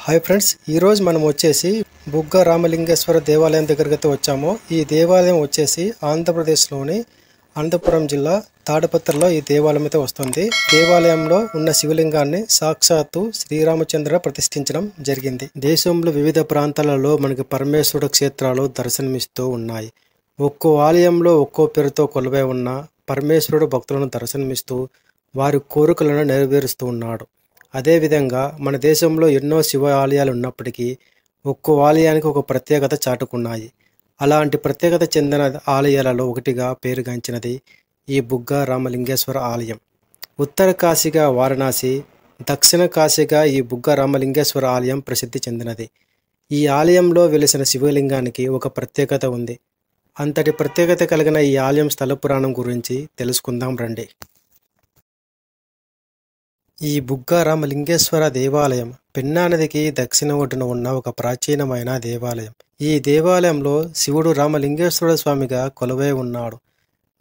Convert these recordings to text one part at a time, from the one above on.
Hi friends, ఈరోజు మనం వచ్చేసి బుగ్గ రామలింగేశ్వర దేవాలయం దగ్గరికి వచ్చాము. ఈ దేవాలయం వచ్చేసి ఆంధ్రప్రదేశ్లోని అనంతపురం జిల్లా తాడిపత్రిలో ఈ దేవాలయం అయితే వస్తుంది. దేవాలయంలో ఉన్న శివలింగాన్ని సాక్షాత్తు శ్రీరామచంద్ర ప్రతిష్ఠించడం జరిగింది. దేశంలో వివిధ ప్రాంతాలలో మనకి పరమేశ్వరుడు క్షేత్రాలు దర్శనమిస్తూ ఉన్నాయి. ఒక్కో ఆలయంలో ఒక్కో పేరుతో కొలువై ఉన్న పరమేశ్వరుడు భక్తులను దర్శనమిస్తూ వారి కోరికలను నెరవేరుస్తూ ఉన్నాడు. అదేవిధంగా మన దేశంలో ఎన్నో శివ ఆలయాలు ఉన్నప్పటికీ ఒక్కో ఆలయానికి ఒక ప్రత్యేకత చాటుకున్నాయి. అలాంటి ప్రత్యేకత చెందిన ఆలయాలలో ఒకటిగా పేరుగాంచినది ఈ బుగ్గ రామలింగేశ్వర ఆలయం. ఉత్తర కాశీగా వారణాసి, దక్షిణ కాశీగా ఈ బుగ్గ రామలింగేశ్వర ఆలయం ప్రసిద్ధి చెందినది. ఈ ఆలయంలో వెలిసిన శివలింగానికి ఒక ప్రత్యేకత ఉంది. అంతటి ప్రత్యేకత కలిగిన ఈ ఆలయం స్థల పురాణం గురించి తెలుసుకుందాం రండి. ఈ బుగ్గ రామలింగేశ్వర దేవాలయం పెన్నా నదికి దక్షిణ ఒడ్డున ఉన్న ఒక ప్రాచీనమైన దేవాలయం. ఈ దేవాలయంలో శివుడు రామలింగేశ్వర స్వామిగా కొలువై ఉన్నాడు.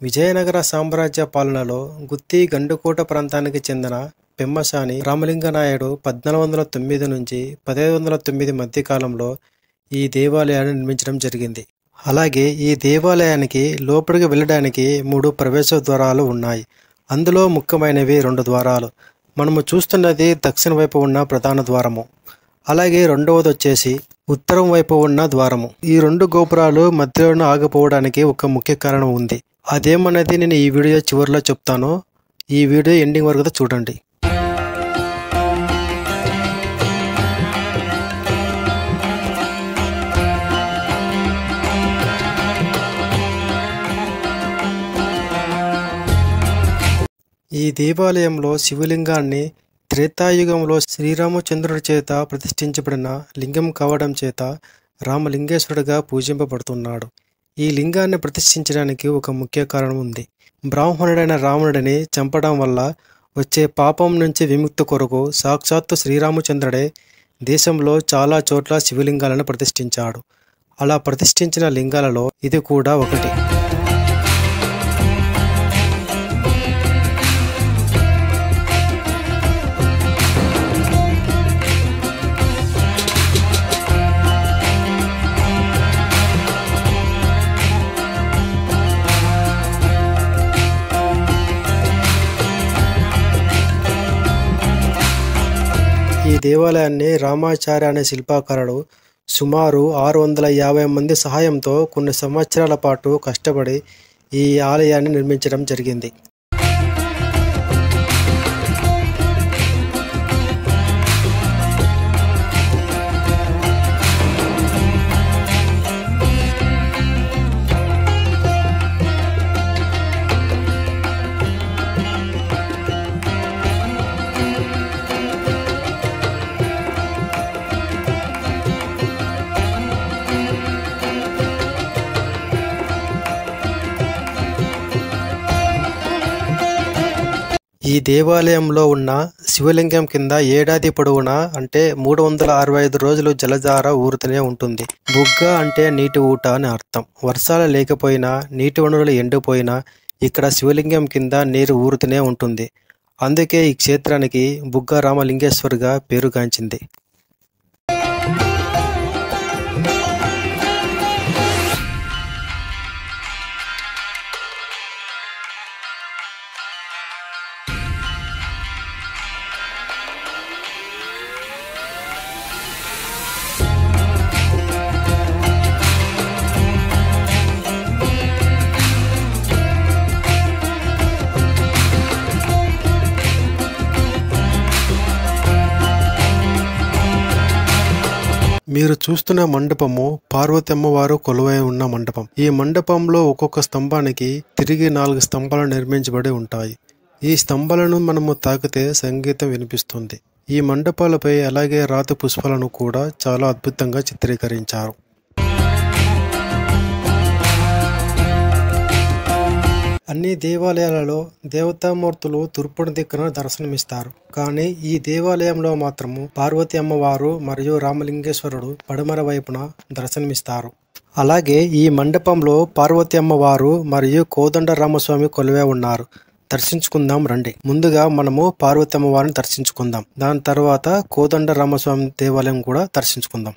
విజయనగర సామ్రాజ్య పాలనలో గుత్తి గండుకోట ప్రాంతానికి చెందిన పెమ్మసాని రామలింగనాయుడు 1409 నుంచి 1509 మధ్య కాలంలో ఈ దేవాలయాన్ని నిర్మించడం జరిగింది. అలాగే ఈ దేవాలయానికి లోపలికి వెళ్ళడానికి 3 ప్రవేశ ద్వారాలు ఉన్నాయి. అందులో ముఖ్యమైనవి 2 ద్వారాలు. మనము చూస్తున్నది దక్షిణ వైపు ఉన్న ప్రధాన ద్వారము. అలాగే రెండవది వచ్చేసి ఉత్తరం వైపు ఉన్న ద్వారము. ఈ 2 గోపురాలు మధ్యలోనే ఆగిపోవడానికి ఒక ముఖ్య కారణం ఉంది. అదేమన్నది నేను ఈ వీడియో చివరిలో చెప్తాను. ఈ వీడియో ఎండింగ్ వరకు చూడండి. ఈ దేవాలయంలో శివలింగాన్ని త్రేతాయుగంలో శ్రీరామచంద్రుడి చేత ప్రతిష్ఠించబడిన లింగం కావడం చేత రామలింగేశ్వరుడిగా పూజింపబడుతున్నాడు. ఈ లింగాన్ని ప్రతిష్ఠించడానికి ఒక ముఖ్య కారణం ఉంది. బ్రాహ్మణుడైన రావణుడిని చంపడం వల్ల వచ్చే పాపం నుంచి విముక్తి కొరకు సాక్షాత్తు శ్రీరామచంద్రుడే దేశంలో చాలా చోట్ల శివలింగాలను ప్రతిష్ఠించాడు. అలా ప్రతిష్ఠించిన లింగాలలో ఇది కూడా ఒకటి. ఈ దేవాలయాన్ని రామాచార్య అనే శిల్పాకారుడు సుమారు 650 మంది సహాయంతో కొన్ని సంవత్సరాల పాటు కష్టపడి ఈ ఆలయాన్ని నిర్మించడం జరిగింది. ఈ దేవాలయంలో ఉన్న శివలింగం కింద ఏడాది పొడవునా అంటే 365 రోజులు జలధార ఊరుతూనే ఉంటుంది. బుగ్గ అంటే నీటి ఊట అని అర్థం. వర్షాలు లేకపోయినా, నీటి వనరులు ఎండిపోయినా ఇక్కడ శివలింగం కింద నీరు ఊరుతూనే ఉంటుంది. అందుకే ఈ క్షేత్రానికి బుగ్గ రామలింగేశ్వరుగా పేరుగాంచింది. మీరు చూస్తున్న మండపము పార్వతి అమ్మవారు కొలువై ఉన్న మండపం. ఈ మండపంలో ఒక్కొక్క స్తంభానికి తిరిగి 4 స్తంభాలు నిర్మించబడి ఉంటాయి. ఈ స్తంభాలను మనము తాకితే సంగీతం వినిపిస్తుంది. ఈ మండపాలపై అలాగే రాతి పుష్పాలను కూడా చాలా అద్భుతంగా చిత్రీకరించారు. అన్ని దేవాలయాలలో దేవతామూర్తులు తూర్పున దిక్కున దర్శనమిస్తారు. కానీ ఈ దేవాలయంలో మాత్రము పార్వతి అమ్మవారు మరియు రామలింగేశ్వరుడు పడమర వైపున దర్శనమిస్తారు. అలాగే ఈ మండపంలో పార్వతి అమ్మవారు మరియు కోదండ రామస్వామి కొలువై ఉన్నారు. దర్శించుకుందాం రండి. ముందుగా మనము పార్వతమ్మ వారిని దర్శించుకుందాం. దాని తర్వాత కోదండ రామస్వామి దేవాలయం కూడా దర్శించుకుందాం.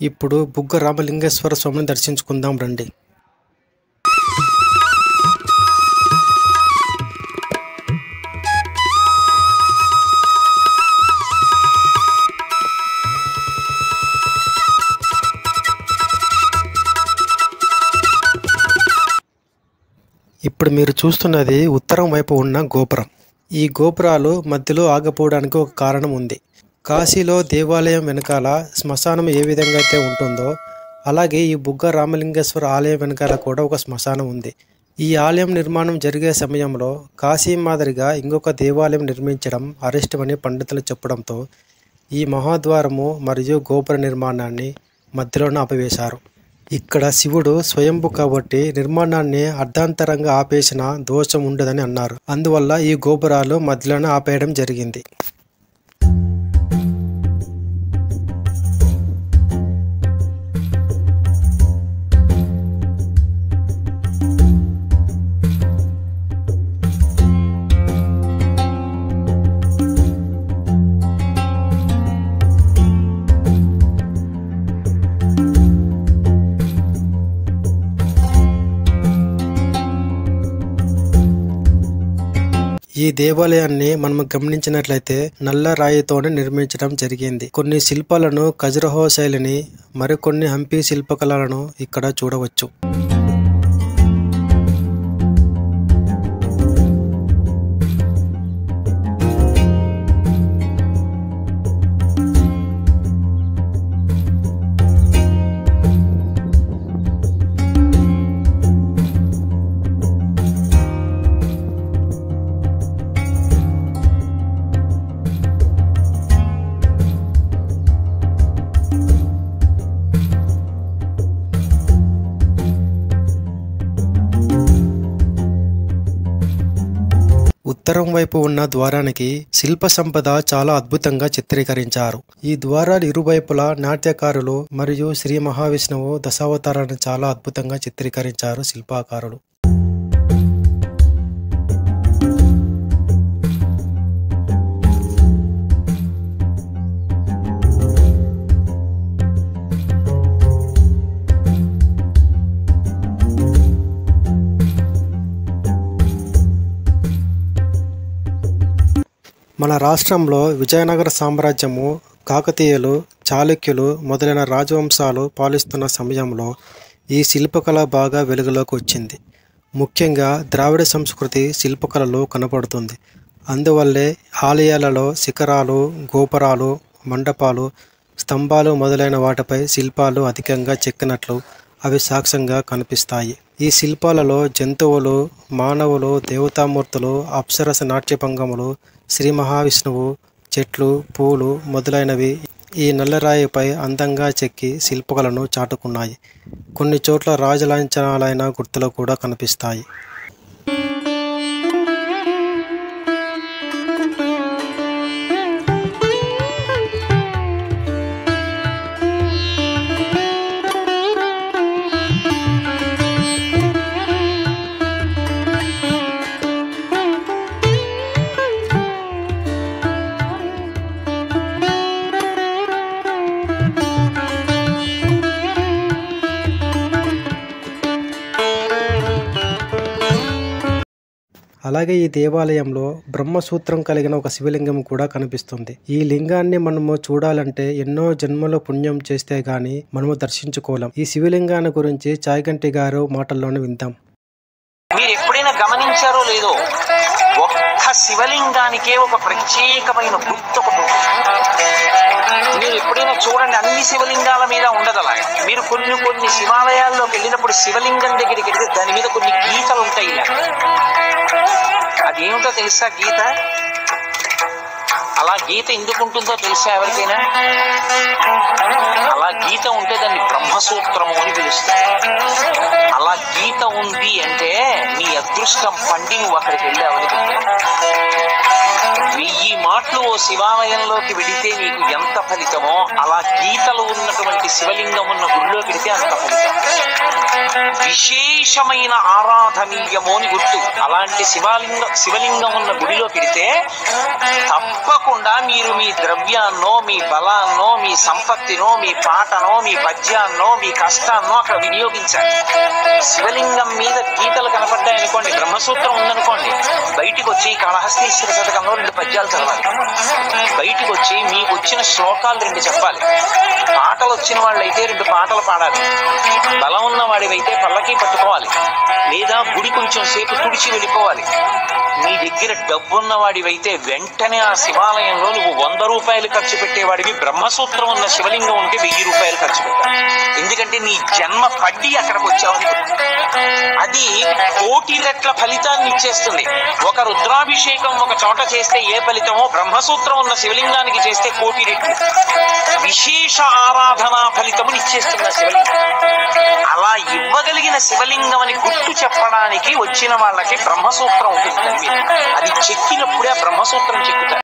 ఇప్పుడు బుగ్గ రామలింగేశ్వర స్వామిని దర్శించుకుందాం రండి. ఇప్పుడు మీరు చూస్తున్నది ఉత్తరం వైపు ఉన్న గోపురం. ఈ గోపురాలు మధ్యలో ఆగిపోవడానికి ఒక కారణం ఉంది. కాశీలో దేవాలయం వెనకాల శ్మశానం ఏ విధంగా అయితే ఉంటుందో అలాగే ఈ బుగ్గ రామలింగేశ్వర ఆలయం వెనకాల కూడా ఒక శ్మశానం ఉంది. ఈ ఆలయం నిర్మాణం జరిగే సమయంలో కాశీ మాదిరిగా ఇంకొక దేవాలయం నిర్మించడం అరిష్టమని పండితులు చెప్పడంతో ఈ మహాద్వారము మరియు గోపుర నిర్మాణాన్ని మధ్యలోనే ఆపివేశారు. ఇక్కడ శివుడు స్వయంభు కాబట్టి నిర్మాణాన్ని అర్ధాంతరంగా ఆపేసిన దోషం ఉండదని అన్నారు. అందువల్ల ఈ గోపురాలు మధ్యలోనే ఆపేయడం జరిగింది. ఈ దేవాలయాన్ని మనం గమనించినట్లయితే నల్ల రాయితోనే నిర్మించడం జరిగింది. కొన్ని శిల్పాలను ఖజురహో శైలిని, మరికొన్ని హంపి శిల్పకళలను ఇక్కడ చూడవచ్చు. ఉత్తరం వైపు ఉన్న ద్వారానికి శిల్ప సంపద చాలా అద్భుతంగా చిత్రీకరించారు. ఈ ద్వారాలు ఇరువైపులా నాట్యకారులు మరియు శ్రీ మహావిష్ణువు దశావతారాన్ని చాలా అద్భుతంగా చిత్రీకరించారు శిల్పాకారులు. మన రాష్ట్రంలో విజయనగర సామ్రాజ్యము, కాకతీయులు, చాళుక్యులు మొదలైన రాజవంశాలు పాలిస్తున్న సమయంలో ఈ శిల్పకళ బాగా వెలుగులోకి వచ్చింది. ముఖ్యంగా ద్రావిడ సంస్కృతి శిల్పకళలో కనపడుతుంది. అందువల్లే ఆలయాలలో శిఖరాలు, గోపురాలు, మండపాలు, స్తంభాలు మొదలైన వాటిపై శిల్పాలు అధికంగా చెక్కినట్లు అవి సాక్ష్యంగా కనిపిస్తాయి. ఈ శిల్పాలలో జంతువులు, మానవులు, దేవతామూర్తులు, అప్సరస నాట్యభంగములు, శ్రీ మహావిష్ణువు, చెట్లు, పూలు మొదలైనవి ఈ నల్లరాయిపై అందంగా చెక్కి శిల్పకళను చాటుకున్నాయి. కొన్ని చోట్ల రాజలాంఛనాలైన గుర్తులు కూడా కనిపిస్తాయి. అలాగే ఈ దేవాలయంలో బ్రహ్మసూత్రం కలిగిన ఒక శివలింగం కూడా కనిపిస్తుంది. ఈ లింగాన్ని మనము చూడాలంటే ఎన్నో జన్మల పుణ్యం చేస్తే గాని మనము దర్శించుకోలేం. ఈ శివలింగాన్ని గురించి చాయగంటి గారు మాటల్లోనే విందాం. మీరు ఎప్పుడైనా గమనించారో లేదో, ఒక్క శివలింగానికే ఒక ప్రత్యేకమైన గుర్తు ఒకటి. మీరు ఎప్పుడైనా చూడండి, అన్ని శివలింగాల మీద ఉండదు అలా. మీరు కొన్ని శివాలయాల్లోకి వెళ్ళినప్పుడు శివలింగం దగ్గరికి వెళ్తే దాని మీద కొన్ని గీతలు ఉంటాయి. అదేమిటో తెలుసా గీత? అలా గీత ఎందుకు ఉంటుందో తెలుసా ఎవరికైనా? అలా గీత ఉంటే దాన్ని బ్రహ్మసూత్రము అని పిలుస్తారు. అలా గీత ఉంది అంటే నీ అదృష్టం పండి నువ్వు అక్కడికి వెళ్ళావని. 1000 మాటలు ఓ శివాలయంలోకి వెడితే నీకు ఎంత ఫలితమో, అలా గీతలు ఉన్నటువంటి శివలింగం ఉన్న గుడిలోకి వెడితే అంత ఫలితం. విశేషమైన ఆరాధనీయము అని గుర్తు. అలాంటి శివలింగం ఉన్న గుడిలో పెడితే తప్పకుండా మీరు మీ ద్రవ్యాన్నో, మీ బలాన్నో, మీ సంపత్తినో, మీ పాటనో, మీ పద్యాన్నో, మీ కష్టాన్నో అక్కడ వినియోగించాలి. శివలింగం మీద గీతలు కనపడ్డాయనుకోండి, బ్రహ్మసూత్రం ఉందనుకోండి, బయటికి వచ్చి కాళహస్తీశ్వర శతకంలో 2 పద్యాలు చదవాలి. బయటికి వచ్చి మీకు వచ్చిన శ్లోకాలు 2 చెప్పాలి. పాటలు వచ్చిన వాళ్ళైతే 2 పాటలు పాడాలి. బలం ఉన్న వాడివైతే పల్లకి పట్టుకోవాలి, లేదా గుడి కొంచెం సేపు తుడిచి వెళ్ళిపోవాలి. నీ దగ్గర డబ్బున్న వాడివైతే వెంటనే ఆ శివాలయంలో నువ్వు 100 రూపాయలు ఖర్చు పెట్టేవాడివి. బ్రహ్మసూత్రం ఉన్న శివలింగం ఉంటే 1000 రూపాయలు ఖర్చు పెట్టాలి. ఎందుకంటే నీ జన్మ పడ్డి అక్కడికి వచ్చావని. అది 1,000,000 రెట్ల ఫలితాన్ని ఇచ్చేస్తుంది. ఒక రుద్రాభిషేకం ఒక చోట చేస్తే ఏ ఫలితమో, బ్రహ్మసూత్రం ఉన్న శివలింగానికి చేస్తే 1,000,000 రెట్లు విశేష ఆరాధనా ఫలితముని ఇచ్చేస్తుంది ఆ శివలింగం. అలా ఇవ్వగలిగిన శివలింగం అని గుర్తు చెప్పడానికి వచ్చిన వాళ్ళకి బ్రహ్మసూత్రం ఉంటుంది. అది చెక్కినప్పుడే ఆ బ్రహ్మసూత్రం చెక్కుతారు.